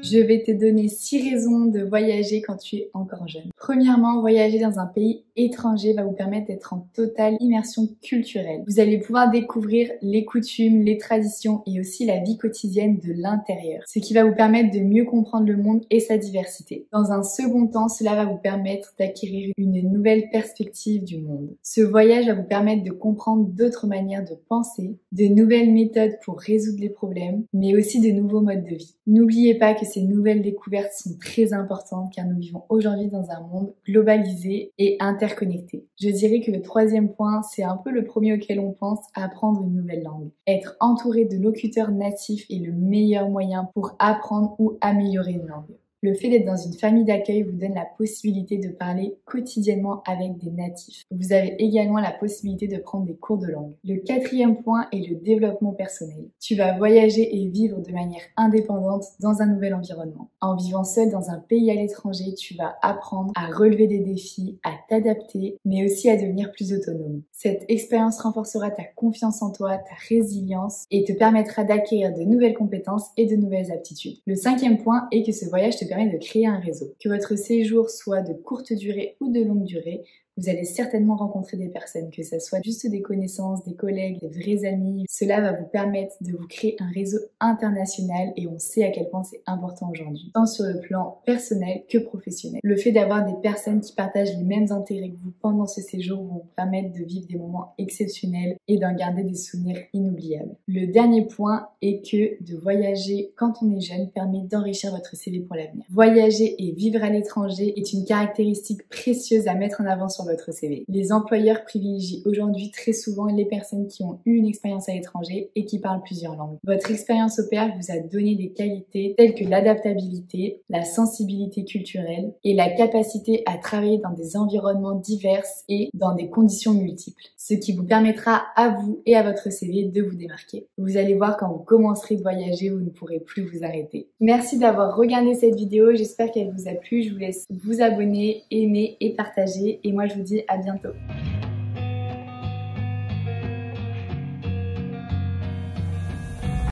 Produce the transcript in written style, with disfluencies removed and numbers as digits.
Je vais te donner 6 raisons de voyager quand tu es encore jeune. Premièrement, voyager dans un pays étranger va vous permettre d'être en totale immersion culturelle. Vous allez pouvoir découvrir les coutumes, les traditions et aussi la vie quotidienne de l'intérieur, ce qui va vous permettre de mieux comprendre le monde et sa diversité. Dans un second temps, cela va vous permettre d'acquérir une nouvelle perspective du monde. Ce voyage va vous permettre de comprendre d'autres manières de penser, de nouvelles méthodes pour résoudre les problèmes, mais aussi de nouveaux modes de vie. N'oubliez pas que ces nouvelles découvertes sont très importantes car nous vivons aujourd'hui dans un monde globalisé et interconnecté. Je dirais que le troisième point, c'est un peu le premier auquel on pense, apprendre une nouvelle langue. Être entouré de locuteurs natifs est le meilleur moyen pour apprendre ou améliorer une langue. Le fait d'être dans une famille d'accueil vous donne la possibilité de parler quotidiennement avec des natifs. Vous avez également la possibilité de prendre des cours de langue. Le quatrième point est le développement personnel. Tu vas voyager et vivre de manière indépendante dans un nouvel environnement. En vivant seul dans un pays à l'étranger, tu vas apprendre à relever des défis, à t'adapter, mais aussi à devenir plus autonome. Cette expérience renforcera ta confiance en toi, ta résilience et te permettra d'acquérir de nouvelles compétences et de nouvelles aptitudes. Le cinquième point est que ce voyage te permet de créer un réseau. Que votre séjour soit de courte durée ou de longue durée, vous allez certainement rencontrer des personnes, que ce soit juste des connaissances, des collègues, des vrais amis. Cela va vous permettre de vous créer un réseau international et on sait à quel point c'est important aujourd'hui, tant sur le plan personnel que professionnel. Le fait d'avoir des personnes qui partagent les mêmes intérêts que vous pendant ce séjour vont vous permettre de vivre des moments exceptionnels et d'en garder des souvenirs inoubliables. Le dernier point est que de voyager quand on est jeune permet d'enrichir votre CV pour l'avenir. Voyager et vivre à l'étranger est une caractéristique précieuse à mettre en avant sur votre CV. Les employeurs privilégient aujourd'hui très souvent les personnes qui ont eu une expérience à l'étranger et qui parlent plusieurs langues. Votre expérience au pair vous a donné des qualités telles que l'adaptabilité, la sensibilité culturelle et la capacité à travailler dans des environnements divers et dans des conditions multiples, ce qui vous permettra à vous et à votre CV de vous démarquer. Vous allez voir, quand vous commencerez de voyager, vous ne pourrez plus vous arrêter. Merci d'avoir regardé cette vidéo, j'espère qu'elle vous a plu. Je vous laisse vous abonner, aimer et partager et moi je vous dis à bientôt.